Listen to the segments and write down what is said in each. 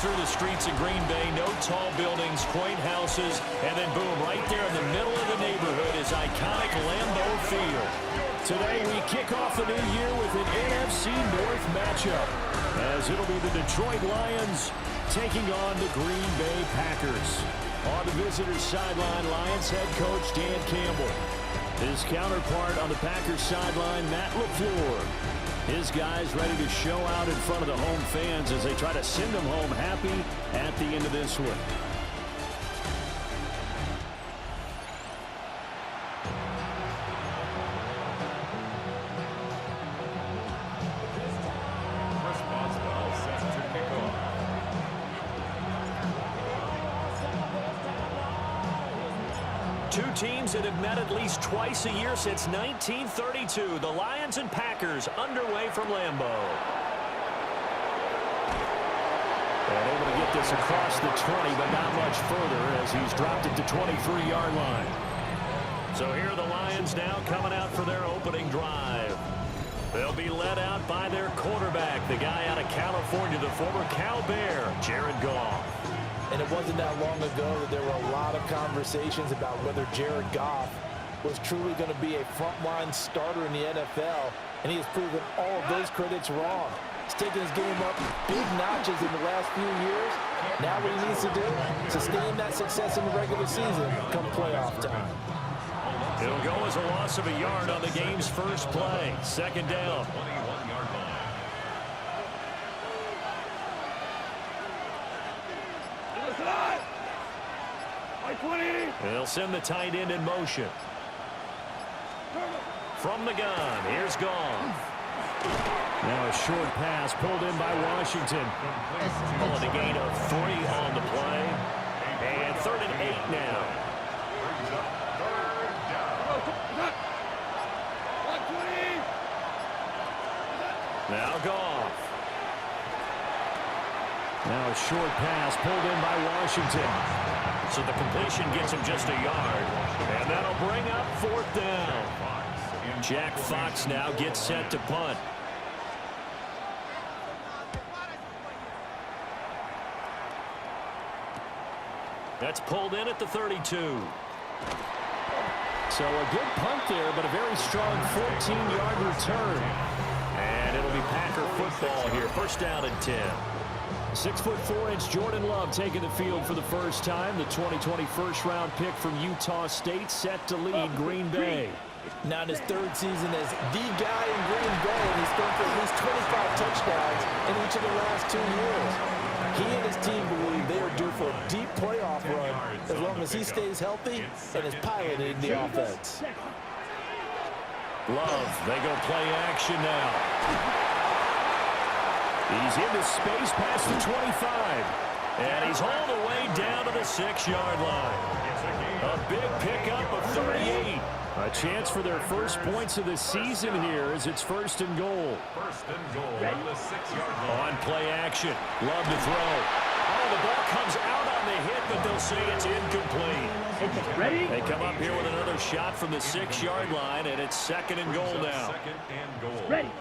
through the streets of Green Bay. No tall buildings, quaint houses, and then boom, right there in the middle of the neighborhood is iconic Lambeau Field. Today we kick off the new year with an NFC North matchup, as it'll be the Detroit Lions taking on the Green Bay Packers. On the visitors' sideline, Lions head coach Dan Campbell. His counterpart on the Packers sideline, Matt LaFleur. His guys ready to show out in front of the home fans as they try to send them home happy at the end of this one. Boswell set to kick off. Two teams that have met at least twice a year since 1932. The Lions and Packers underway from Lambeau. And able to get this across the 20, but not much further as he's dropped it to 23-yard line. So here are the Lions now coming out for their opening drive. They'll be led out by their quarterback, the guy out of California, the former Cal Bear, Jared Goff. And it wasn't that long ago that there were a lot of conversations about whether Jared Goff was truly going to be a frontline starter in the NFL, and he has proven all of those critics wrong. He's taken his game up big notches in the last few years. Now what he needs to do, sustain that success in the regular season come playoff time. It'll go as a loss of a yard on the game's first play. Second down. They'll send the tight end in motion. From the gun, here's Goff. Now a short pass pulled in by Washington. Pulling a gain of 3 on the play. And 3rd and 8 now. Now Goff. Now a short pass pulled in by Washington. So the completion gets him just a yard. And that'll bring up 4th down. Jack Fox now gets set to punt. That's pulled in at the 32. So a good punt there, but a very strong 14-yard return. And it'll be Packer football here. First down and 10. 6'4" Jordan Love taking the field for the first time. The 2020 first-round pick from Utah State set to lead Green Bay. Now in his 3rd season as the guy in Green Bay, and he's thrown for at least 25 touchdowns in each of the last 2 years. He and his team believe they are due for a deep playoff run as long as he stays healthy and is piloting the offense. Love, they go play action now. He's into space past the 25. And he's all the way down to the 6-yard line. A big pickup of 38. A chance for their first points of the season here as it's 1st and goal. 1st and goal at the 6-yard line. On play action. Love to throw. Oh, the ball comes out on the hit, but they'll say it's incomplete. Ready? They come up here with another shot from the 6-yard line, and it's 2nd and goal now. 2nd and goal. Ready.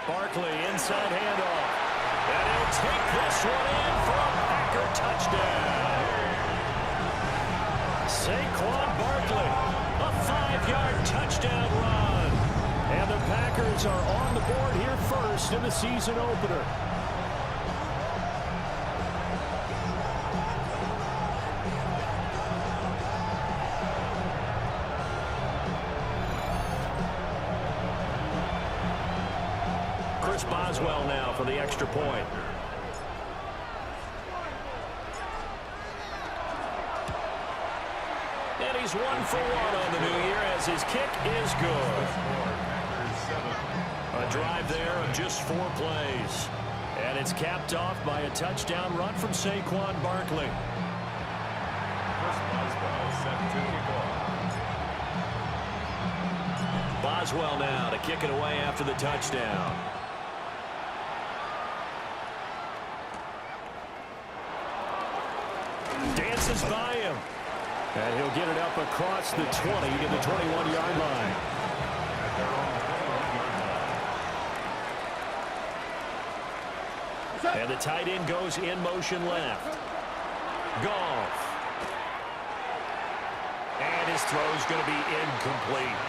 Barkley, inside handoff. And he'll take this one in for a Packer touchdown. Saquon Barkley, a 5-yard touchdown run. And the Packers are on the board here first in the season opener. Boswell now for the extra point. And he's 1 for 1 on the new year as his kick is good. A drive there of just 4 plays. And it's capped off by a touchdown run from Saquon Barkley. Boswell set to kick off. Boswell now to kick it away after the touchdown. Dances by him. And he'll get it up across the 20 to the 21-yard line. And the tight end goes in motion left. Goff. And his throw is going to be incomplete.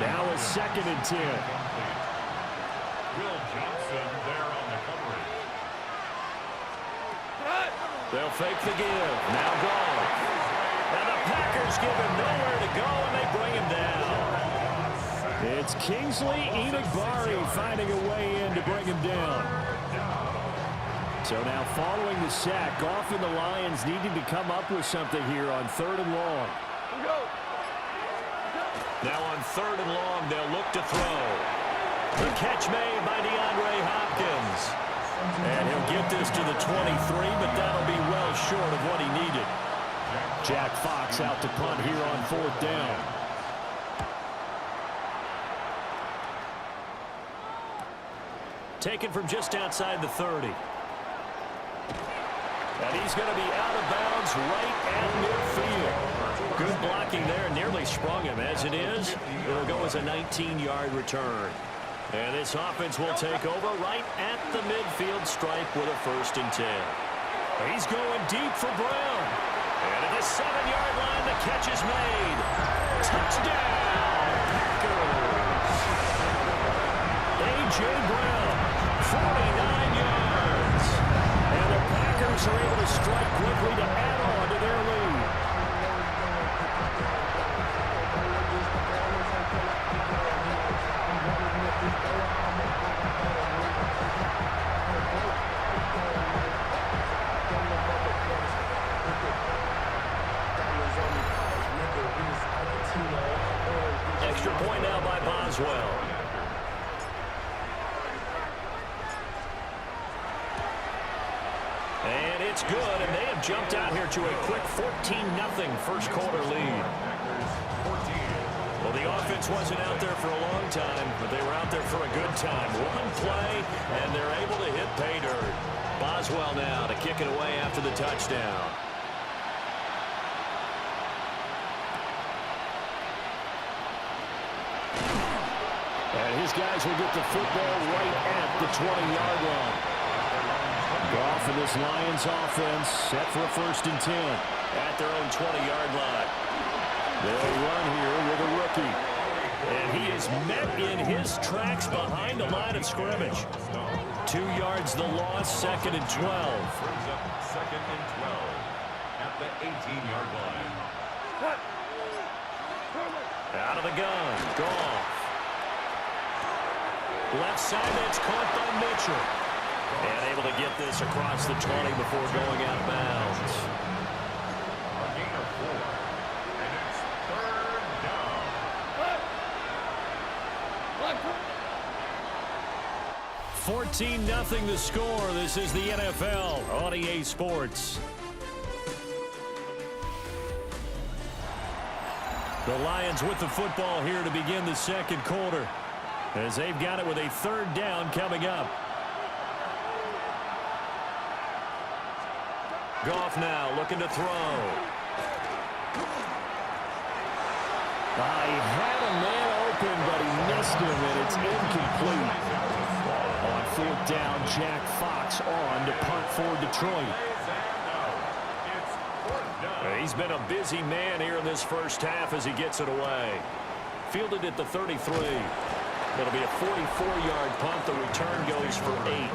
Now a 2nd and 10. Will Johnson there on the coverage. They'll fake the give. Now Goff. And the Packers give him nowhere to go, and they bring him down. It's Kingsley Enagbare finding a way in to bring him down. So now following the sack, Goff and the Lions needing to come up with something here on 3rd and long. Now on 3rd and long, they'll look to throw. The catch made by DeAndre Hopkins. And he'll get this to the 23, but that'll be well short of what he needed. Jack Fox out to punt here on 4th down. Taken from just outside the 30. And he's going to be out of bounds right at midfield. Good blocking there. Nearly sprung him. As it is, it'll go as a 19-yard return. And this offense will take over right at the midfield stripe with a 1st and 10. He's going deep for Brown. And at the 7-yard line, the catch is made. Touchdown, Packers. A.J. Brown, 49 yards. And the Packers are able to strike quickly to add on to their lead. Extra point now by Boswell. And it's good, and they have jumped out here to a quick 14-0 first quarter lead. Well, the offense wasn't out there for a long time, but they were out there for a good time. One play, and they're able to hit pay dirt. Boswell now to kick it away after the touchdown. And his guys will get the football right at the 20-yard line. Goff and this Lions offense set for a 1st and 10 at their own 20-yard line. They'll run here with a rookie. And he is met in his tracks behind the line of scrimmage. 2 yards the loss, 2nd and 12. 2nd and 12 at the 18-yard line. Out of the gun, Goff. Left side, that's caught by Mitchell. And able to get this across the 20 before going out of bounds. A gain of 4. And it's 3rd down. 14-0 the score. This is the NFL on EA Sports. The Lions with the football here to begin the 2nd quarter, as they've got it with a 3rd down coming up. Goff now looking to throw. I had a man open, but he missed him, and it's incomplete. On 4th down, Jack Fox on to punt for Detroit. He's been a busy man here in this first half as he gets it away. Fielded at the 33. It'll be a 44-yard punt. The return goes for 8.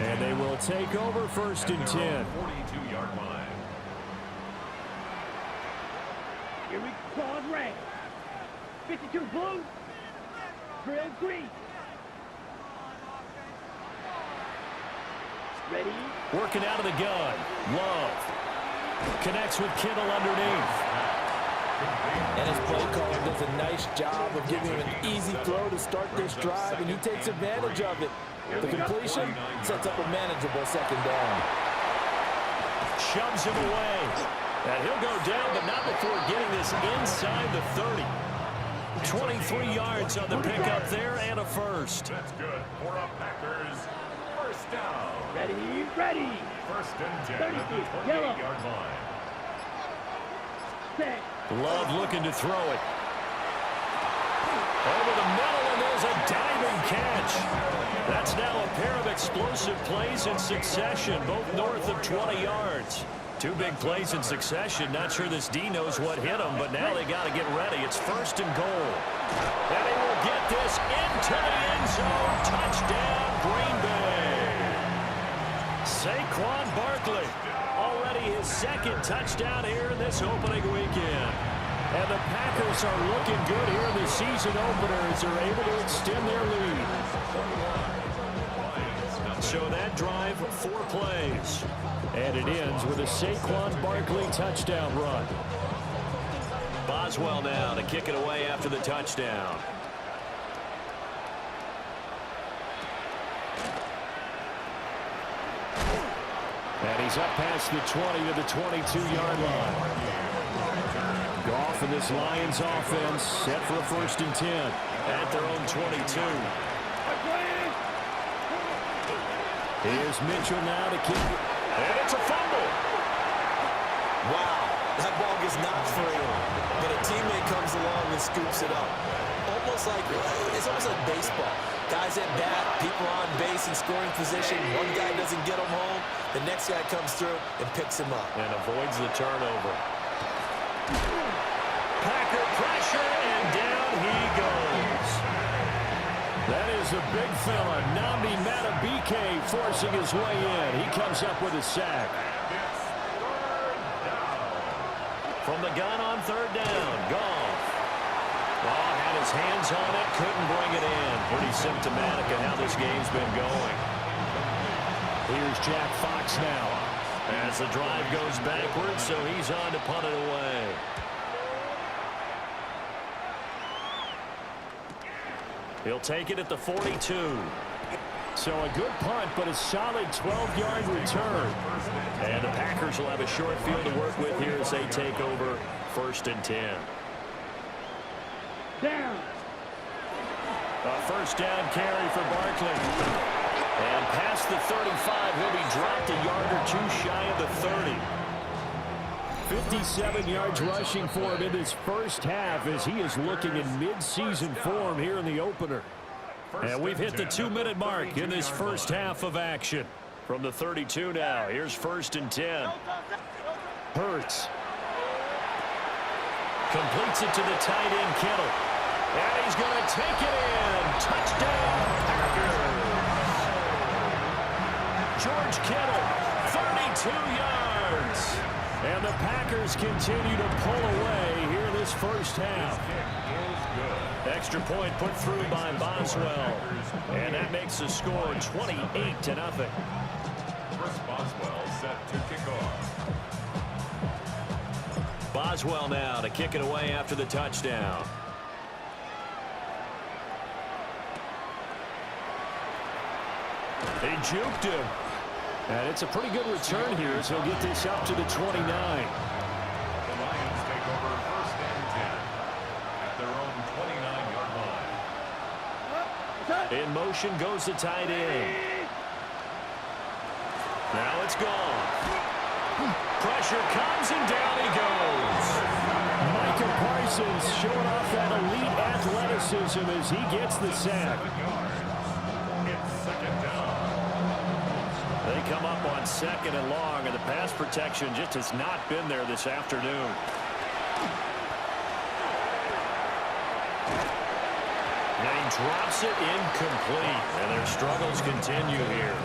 And they will take over 1st and 10. 42-yard line. Here we quad rank. 52 blue. Drill green. Ready? Working out of the gun. Love. Connects with Kittle underneath. And his play caller does a nice job of giving him an easy throw to start this drive, and he takes advantage of it. The completion sets up a manageable 2nd down. Shoves him away. And he'll go down, but not before getting this inside the 30. 23 yards on the pickup there and a 1st. That's good for a Packers 1st down. Ready, ready. 1st and 10 30 at the feet, 28-yard line. Set. Love looking to throw it. Over the middle, and is a diving catch. That's now a pair of explosive plays in succession, both north of 20 yards. Two big plays in succession. Not sure this D knows what hit him, but now they got to get ready. It's 1st and goal. And he will get this into the end zone. Touchdown, Green Bay. Saquon Barkley, already his 2nd touchdown here in this opening weekend. And the Packers are looking good here in the season opener as they're able to extend their lead. So that drive, 4 plays. And it ends with a Saquon Barkley touchdown run. Boswell now to kick it away after the touchdown. And he's up past the 20 to the 22-yard line. Goff and this Lions offense set for a 1st and 10 at their own 22. Here's Mitchell now to kick it. And it's a fumble. Wow, that ball gets knocked free, but a teammate comes along and scoops it up. It's almost like baseball. Guys at bat, people on base in scoring position. One guy doesn't get him home. The next guy comes through and picks him up. And avoids the turnover. Packer pressure, and down he goes. That is a big fella, Nnamdi Madubuike, forcing his way in. He comes up with a sack. From the gun on 3rd down, Goff. Had his hands on it, couldn't bring it in. Pretty symptomatic of how this game's been going. Here's Jack Fox now as the drive goes backwards, so he's on to punt it away. He'll take it at the 42. So a good punt, but a solid 12-yard return. And the Packers will have a short field to work with here as they take over 1st and 10. Down. A 1st down carry for Barkley. And past the 35, he'll be dropped a yard or 2 shy of the 30. 57 yards rushing for him in this first half as he is looking in mid-season form here in the opener. And we've hit the 2-minute mark in this first half of action. From the 32 now, here's 1st and 10. Hurts. Completes it to the tight end, Kittle. And he's going to take it in. Touchdown, Packers. George Kittle, 32 yards. And the Packers continue to pull away here in this first half. Extra point put through by Boswell. And that makes the score 28-0. Chris Boswell set to kick off. Boswell now to kick it away after the touchdown. He juked him. And it's a pretty good return here as he'll get this up to the 29. The Lions take over 1st and 10 at their own 29-yard line. In motion goes the tight end. Now it's gone. Pressure comes and down he goes. Micah Parsons showing off that elite athleticism as he gets the sack. It's 2nd down. They come up on 2nd and long, and the pass protection just has not been there this afternoon. And he drops it incomplete, and their struggles continue here.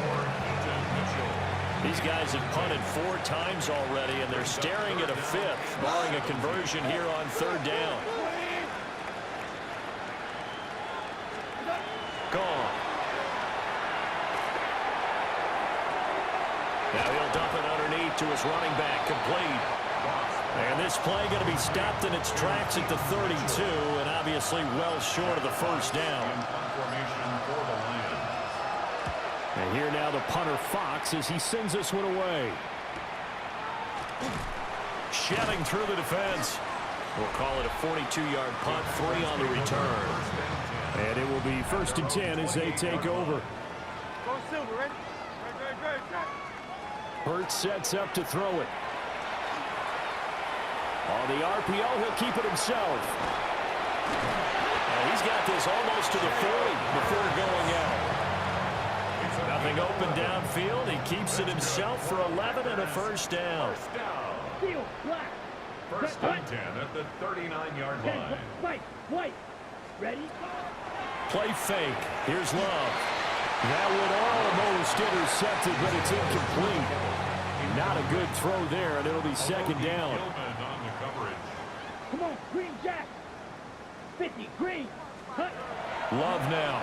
These guys have punted 4 times already, and they're staring at a 5th, barring a conversion here on 3rd down. Gone. Now he'll dump it underneath to his running back, complete. And this play going to be stopped in its tracks at the 32, and obviously well short of the 1st down. And here now the punter Fox as he sends this one away. Shelling through the defense. We'll call it a 42-yard punt, 3 on the return. And it will be 1st and 10 as they take over. Hurts sets up to throw it. On the RPO, he'll keep it himself. He's got this almost to the 40 before going out. Nothing open downfield. He keeps it himself for 11 and a first down. Field, black. First and 10 at the 39-yard line. White. Ready? Play fake. Here's Love. That one almost intercepted, but it's incomplete. Not a good throw there, and it'll be second down. On the coverage. Come on, Green Jack. 50, Green. Cut. Love now.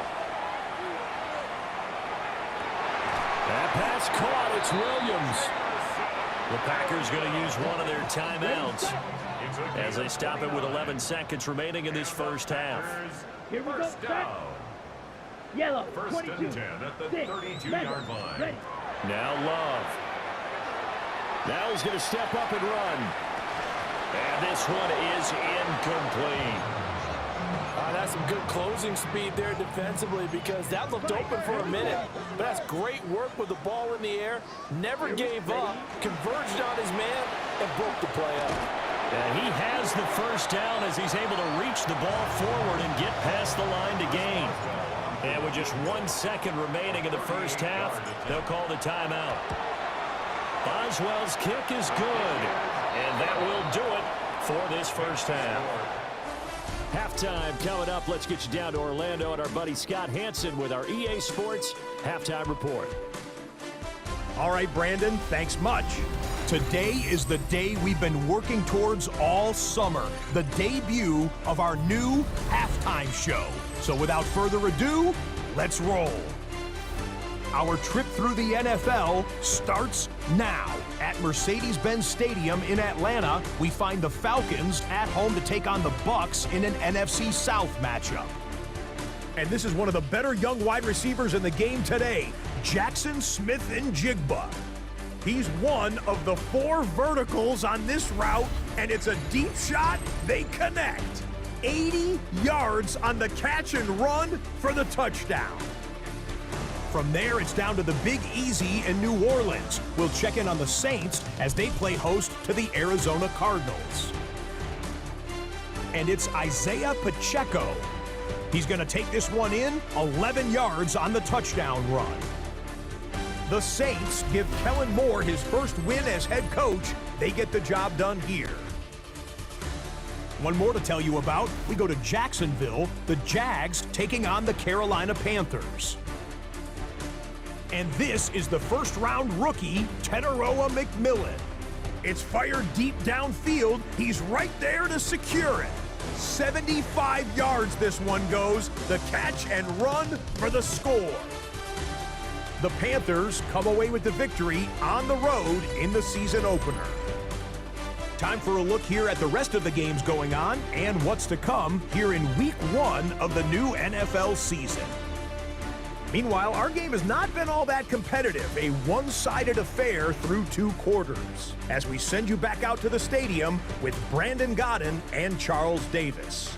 That pass caught. It's Williams. The Packers going to use one of their timeouts as they stop it with 11 seconds remaining in this first half. Here we go. Back. Yellow. First 22. and 10 at the 32-yard line. Ready. Now Love. Now he's going to step up and run. And this one is incomplete. That's some good closing speed there defensively because that looked open for a minute. But that's great work with the ball in the air. Never gave up, converged on his man, and broke the play up. And he has the first down as he's able to reach the ball forward and get past the line to gain. And with just 1 second remaining in the first half, they'll call the timeout. Boswell's kick is good. And that will do it for this first half. Halftime coming up. Let's get you down to Orlando and our buddy Scott Hansen with our EA Sports Halftime Report. All right, Brandon, thanks much. Today is the day we've been working towards all summer, the debut of our new halftime show. So without further ado, let's roll. Our trip through the NFL starts now. At Mercedes-Benz Stadium in Atlanta, we find the Falcons at home to take on the Bucs in an NFC South matchup. And this is one of the better young wide receivers in the game today, Jackson Smith-Njigba. He's one of the 4 verticals on this route, and it's a deep shot. They connect. 80 yards on the catch and run for the touchdown. From there, it's down to the Big Easy in New Orleans. We'll check in on the Saints as they play host to the Arizona Cardinals. And it's Isaiah Pacheco. He's going to take this one in, 11 yards on the touchdown run. The Saints give Kellen Moore his first win as head coach. They get the job done here. One more to tell you about. We go to Jacksonville, the Jags taking on the Carolina Panthers. And this is the first-round rookie, Tenaroa McMillan. It's fired deep downfield. He's right there to secure it. 75 yards this one goes. The catch and run for the score. The Panthers come away with the victory on the road in the season opener. Time for a look here at the rest of the games going on and what's to come here in Week 1 of the new NFL season. Meanwhile, our game has not been all that competitive, a one-sided affair through 2 quarters, as we send you back out to the stadium with Brandon Godden and Charles Davis.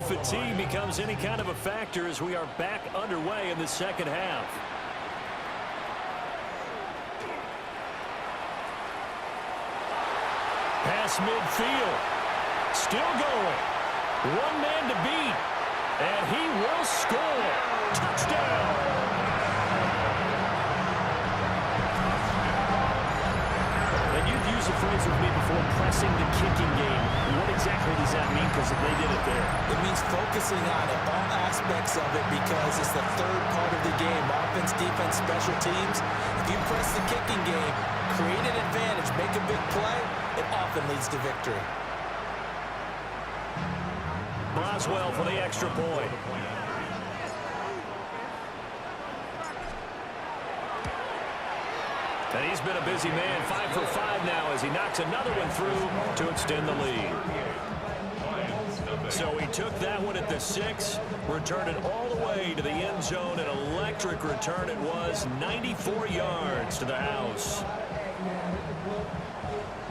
Fatigue becomes any kind of a factor as we are back underway in the second half. Pass midfield. Still going. One man to beat. And he will score. Touchdown. And you've used the phrase with me before, pressing the kicking game. What exactly does that mean? Because they did it there. It means focusing on it, all aspects of it, because it's the third part of the game. Offense, defense, special teams. If you press the kicking game, create an advantage, make a big play, it often leads to victory. Boswell for the extra point. And he's been a busy man, 5 for 5 now as he knocks another one through to extend the lead. So he took that one at the 6, returned it all the way to the end zone. An electric return it was, 94 yards to the house.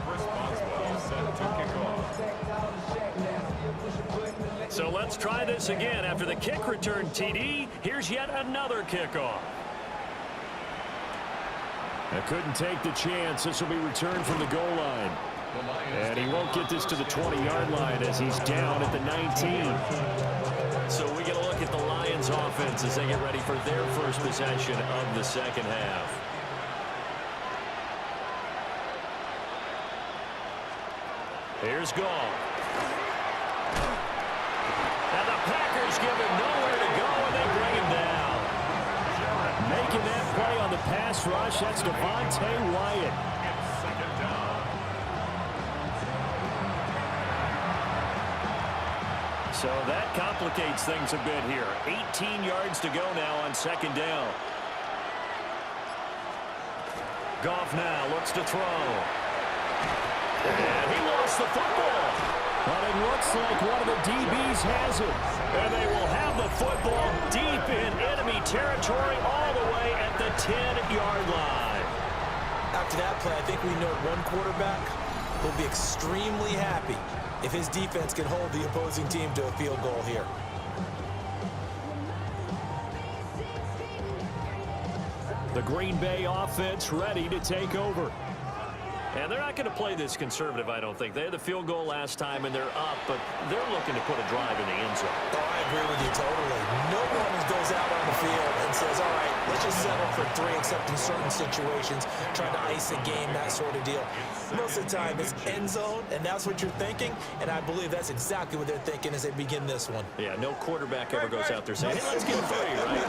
Chris Boswell set to kick off. So let's try this again. After the kick return TD, here's yet another kickoff. I couldn't take the chance. This will be returned from the goal line. And he won't get this to the 20-yard line as he's down at the 19. So we get a look at the Lions offense as they get ready for their first possession of the second half. Here's Goff. And the Packers give him nowhere to go, and they bring him down. Making that play on the pass rush, that's Devontae Wyatt. So that complicates things a bit here. 18 yards to go now on second down. Goff now looks to throw. And he lost the football. But it looks like one of the DBs has it. And they will have the football deep in enemy territory all the way at the 10-yard line. After that play, I think we know one quarterback will be extremely happy if his defense can hold the opposing team to a field goal here. The Green Bay offense ready to take over. And they're not going to play this conservative, I don't think. They had the field goal last time, and they're up, but they're looking to put a drive in the end zone. Oh, I agree with you totally. No one goes out on the field and says, all right, let's just settle for 3, except in certain situations, trying to ice a game, that sort of deal. Most of the time, it's end zone, and that's what you're thinking, and I believe that's exactly what they're thinking as they begin this one. Yeah, no quarterback ever goes out there saying, hey, let's get 3, right?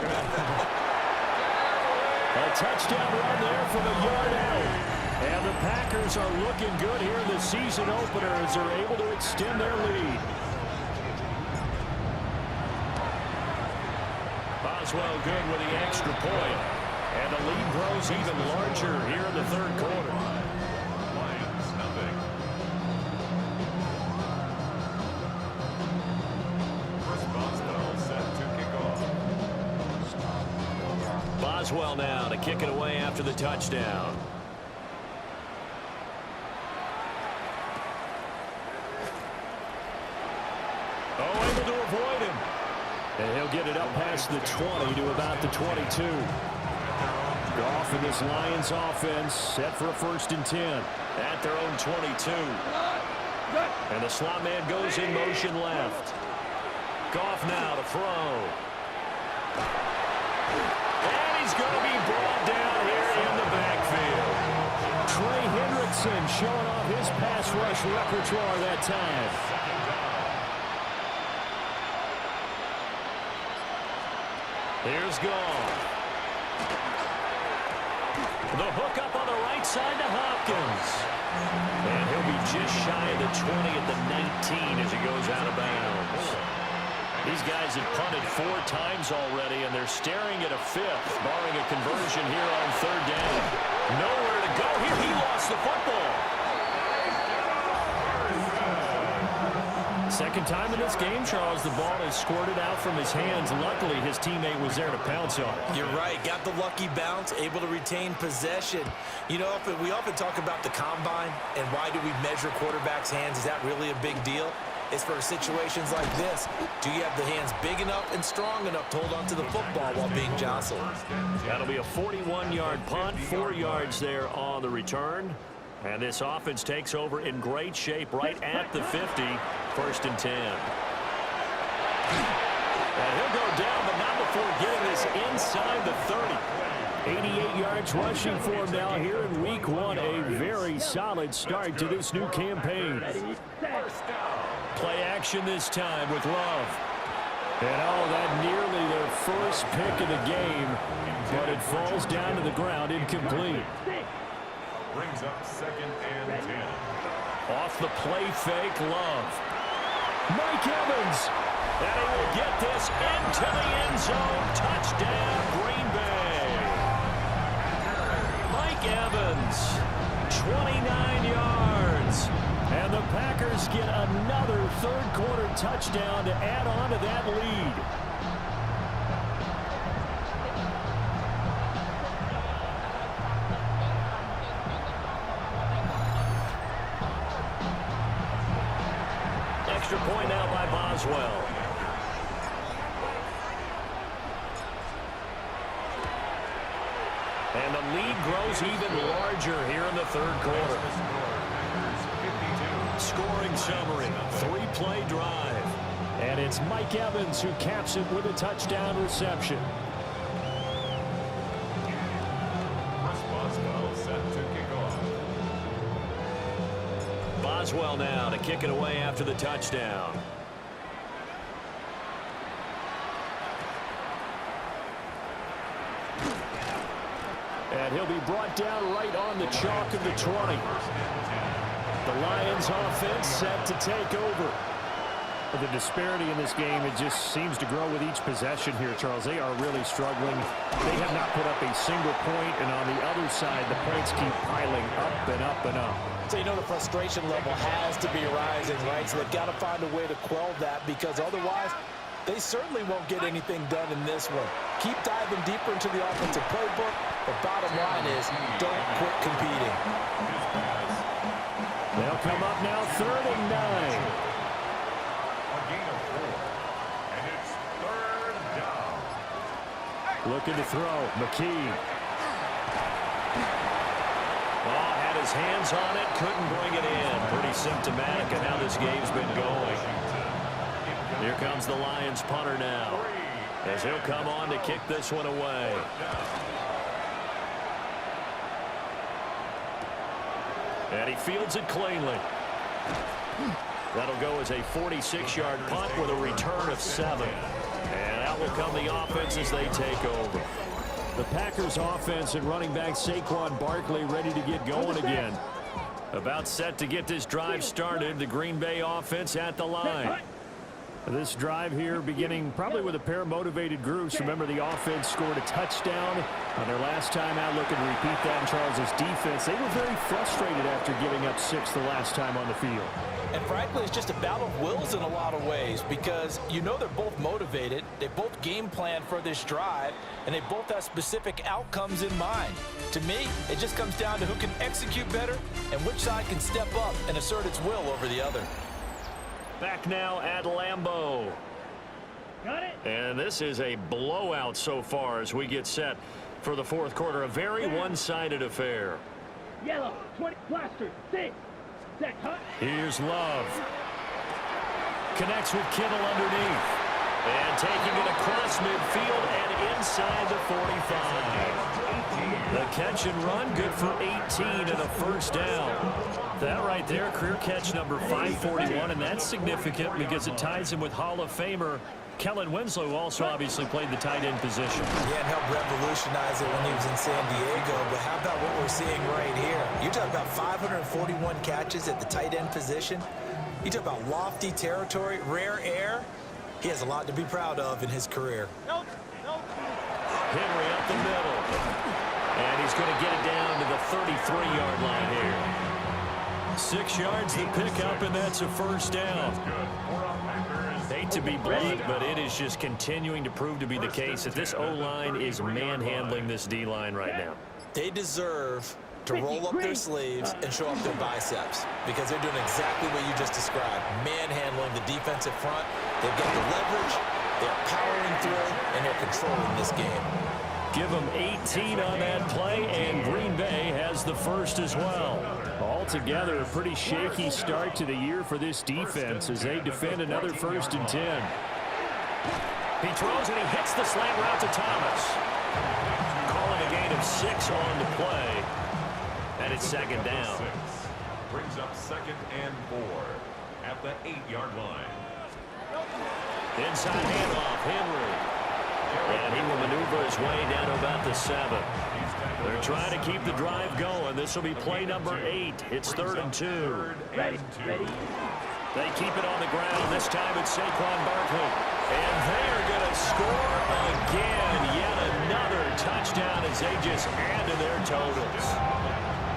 A touchdown run there from a yard out. And the Packers are looking good here in the season opener as they're able to extend their lead. Boswell good with the extra point. And the lead grows even larger here in the third quarter. Lions, nothing. Chris Boswell set to kick off. Boswell now to kick it away after the touchdown. Able to avoid him. And he'll get it up past the 20 to about the 22. Goff in this Lions offense set for a 1st and 10 at their own 22. And the slot man goes in motion left. Goff now to throw. And he's going to be brought down here in the backfield. Trey Hendrickson showing off his pass rush repertoire that time. Here's Goff. The hook up on the right side to Hopkins. And he'll be just shy of the 20 at the 19 as he goes out of bounds. These guys have punted 4 times already, and they're staring at a 5th, barring a conversion here on 3rd down. Nowhere to go here. He lost the football. Second time in this game, Charles, the ball is squirted out from his hands. Luckily, his teammate was there to pounce on it. You're right. Got the lucky bounce, able to retain possession. You know, we often talk about the combine and why do we measure quarterbacks' hands. Is that really a big deal? It's for situations like this. Do you have the hands big enough and strong enough to hold on to the football while being jostled? That'll be a 41-yard punt, 4 yards there on the return. And this offense takes over in great shape right at the 50, 1st and 10. And he'll go down, but not before getting this inside the 30. 88 yards rushing for him now here in week 1. A very solid start to this new campaign. Play action this time with Love. And oh, that nearly their first pick of the game, but it falls down to the ground incomplete. Brings up 2nd and 10. Off the play fake, Love. Mike Evans. And he will get this into the end zone. Touchdown, Green Bay. Mike Evans, 29 yards. And the Packers get another 3rd quarter touchdown to add on to that lead. Extra point now by Boswell. And the lead grows even larger here in the third quarter. Scoring summary, 3-play drive. And it's Mike Evans who caps it with a touchdown reception. Boswell set to kick off. Boswell now to kick it away after the touchdown. And he'll be brought down right on the chalk of the 20. The Lions offense set to take over. The disparity in this game, it just seems to grow with each possession here, Charles. They are really struggling. They have not put up a single point, and on the other side, the points keep piling up and up and up. So you know the frustration level has to be rising, right? So they've got to find a way to quell that, because otherwise they certainly won't get anything done in this one. Keep diving deeper into the offensive playbook. The bottom line is don't quit competing. They'll come up now 3rd and 9. Looking to throw. McKee. Oh, had his hands on it, couldn't bring it in. Pretty symptomatic of how this game's been going. Here comes the Lions punter now, as he'll come on to kick this one away. And he fields it cleanly. That'll go as a 46-yard punt with a return of 7. And out will come the offense as they take over. The Packers offense and running back Saquon Barkley ready to get going again. About set to get this drive started. The Green Bay offense at the line. This drive here beginning probably with a pair of motivated groups. Remember, the offense scored a touchdown on their last time out. Looking to repeat that in Charles's defense. They were very frustrated after giving up 6 the last time on the field. And frankly, it's just a battle of wills in a lot of ways, because you know they're both motivated. They both game plan for this drive, and they both have specific outcomes in mind. To me, it just comes down to who can execute better and which side can step up and assert its will over the other. Back now at Lambeau. Got it. And this is a blowout so far as we get set for the fourth quarter. A very one-sided affair. Yellow, 20, blaster, 6. Set, cut. Here's Love. Connects with Kittle underneath. And taking it across midfield and inside the 45. The catch and run, good for 18 and a first down. That right there, career catch number 541, and that's significant because it ties him with Hall of Famer Kellen Winslow, who also obviously played the tight end position. Yeah, and helped revolutionize it when he was in San Diego. But how about what we're seeing right here? You talk about 541 catches at the tight end position. You talk about lofty territory, rare air. He has a lot to be proud of in his career. Henry up the middle. And he's going to get it down to the 33-yard line here. 6 yards to pick up, and that's a first down. Hate to be blunt, but it is just continuing to prove to be the case that this O-line is manhandling this D-line right now. They deserve to roll up their sleeves and show up their biceps, because they're doing exactly what you just described, manhandling the defensive front. They've got the leverage, they're powering through, and they're controlling this game. Give them 18 on that play, and Green Bay has the first as well. Altogether, a pretty shaky start to the year for this defense as they defend another 1st and 10. He throws and he hits the slant route to Thomas. Calling a gain of 6 on the play. And it's 2nd down. Brings up 2nd and 4 at the 8-yard line. Inside handoff, Henry. And he will maneuver his way down to about the 7. They're trying to keep the drive going. This will be play number 8. It's 3rd and 2. Ready. They keep it on the ground. This time it's Saquon Barkley. And they are going to score again. Yet another touchdown as they just add to their totals.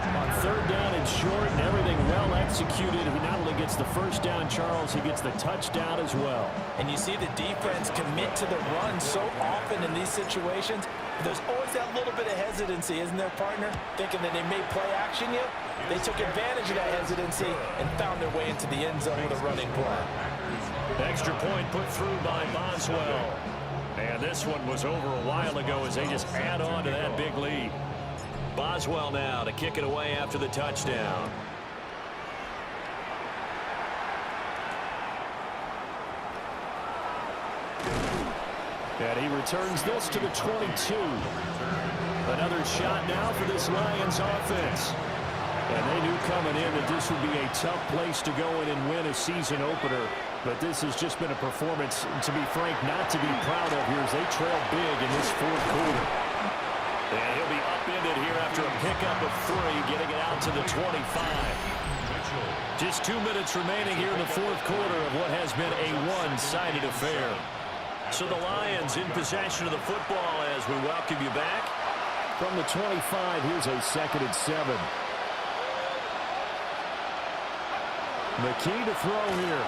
On 3rd down and short, and everything well executed. He not only gets the first down, Charles, he gets the touchdown as well. And you see the defense commit to the run so often in these situations. There's always that little bit of hesitancy, isn't there, partner? Thinking that they may play action you. They took advantage of that hesitancy and found their way into the end zone with a running play. Extra point put through by Boswell. And this one was over a while ago as they just add on to that big lead. Boswell now to kick it away after the touchdown. And he returns this to the 22. Another shot now for this Lions offense. And they knew coming in that this would be a tough place to go in and win a season opener. But this has just been a performance, to be frank, not to be proud of here as they trail big in this fourth quarter. And he'll be upended here after a pickup of 3, getting it out to the 25. Just 2 minutes remaining here in the fourth quarter of what has been a one-sided affair. So the Lions in possession of the football as we welcome you back. From the 25, here's a 2nd and 7. McKee to throw here.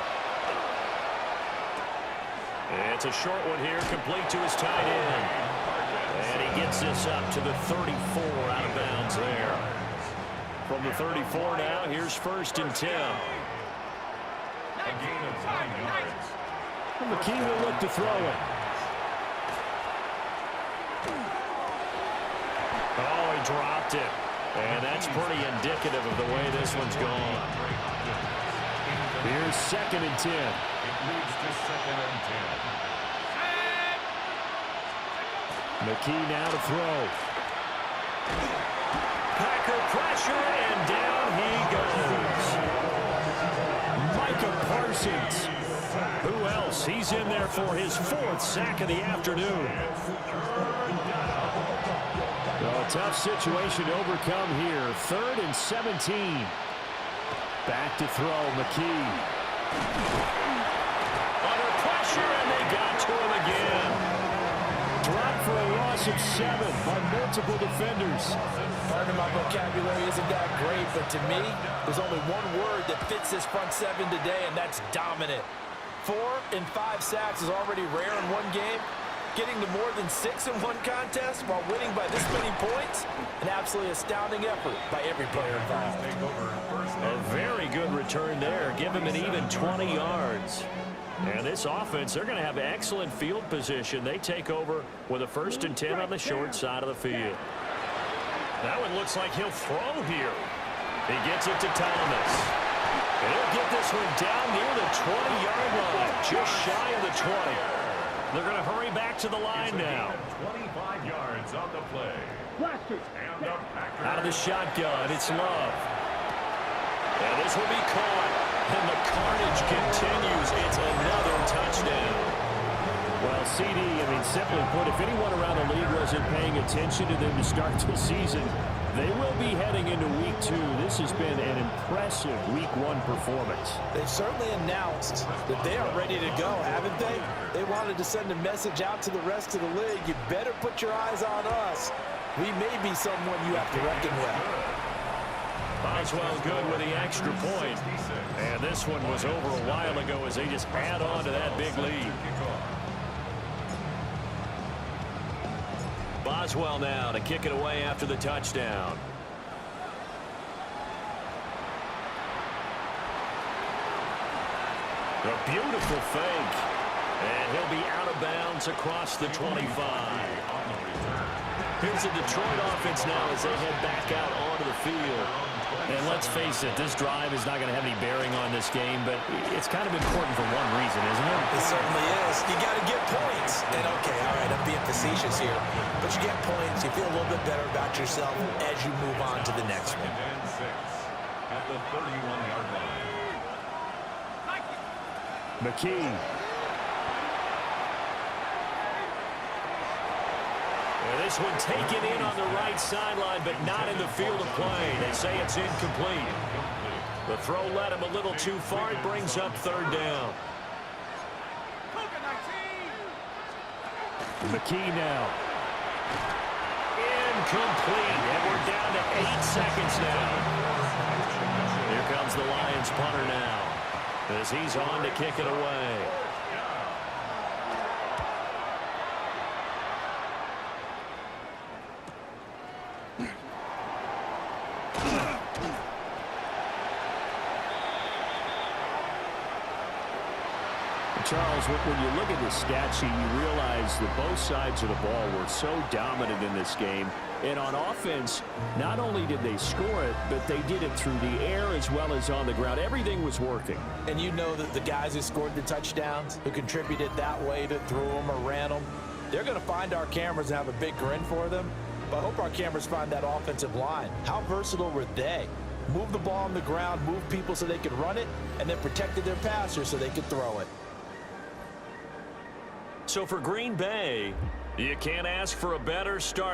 It's a short one here, complete to his tight end. And he gets this up to the 34, out of bounds there. From the 34 now, here's 1st and 10. A gain of 9 yards. McKee will look to throw it. Oh, he dropped it. And that's pretty indicative of the way this one's gone. Here's 2nd and 10. It leads to 2nd and 10. McKee now to throw. Packer pressure, and down he goes. Micah Parsons. Who else? He's in there for his 4th sack of the afternoon. A tough situation to overcome here. 3rd and 17. Back to throw, McKee. Under pressure, and they got to him again. Dropped for a loss of 7 by multiple defenders. Pardon my vocabulary isn't that great, but to me, there's only one word that fits this front 7 today, and that's dominant. 4 and 5 sacks is already rare in one game. Getting to more than 6 in one contest while winning by this many points, an absolutely astounding effort by every player involved. A very good return there. Give him an even 20 yards. And this offense, they're going to have excellent field position. They take over with a 1st and 10 on the short side of the field. That one looks like he'll throw here. He gets it to Thomas. And he'll get this one down near the 20-yard line, just shy of the 20. They're going to hurry back to the line now. 25 yards on the play. And the Packers. Out of the shotgun, it's Love. And this will be caught. And the carnage continues. It's another touchdown. Well, CD, simply put, if anyone around the league wasn't paying attention to them to start the season, they will be heading into week 2. This has been an impressive week 1 performance. They've certainly announced that they are ready to go, haven't they? They wanted to send a message out to the rest of the league. You better put your eyes on us. We may be someone you have to reckon with. Boswell good with the extra point. And this one was over a while ago as they just add on to that big lead. Boswell now to kick it away after the touchdown. A beautiful fake. And he'll be out of bounds across the 25. Here's the Detroit offense now as they head back out onto the field. And let's face it, this drive is not going to have any bearing on this game, but it's kind of important for one reason, isn't it? It certainly is. You got to get points. And, okay, all right, I'm being facetious here. But you get points, you feel a little bit better about yourself as you move on to the next one. At the 31-yard line. McKee. This one taken in on the right sideline, but not in the field of play. They say it's incomplete. The throw led him a little too far. It brings up 3rd down. McKee now. Incomplete. And we're down to 8 seconds now. Here comes the Lions punter now as he's on to kick it away. Charles, when you look at the stat sheet, you realize that both sides of the ball were so dominant in this game. And on offense, not only did they score it, but they did it through the air as well as on the ground. Everything was working. And you know that the guys who scored the touchdowns, who contributed that way, to threw them or ran them, they're going to find our cameras and have a big grin for them. But I hope our cameras find that offensive line. How versatile were they? Move the ball on the ground, move people so they could run it, and then protected their passers so they could throw it. So for Green Bay, you can't ask for a better start.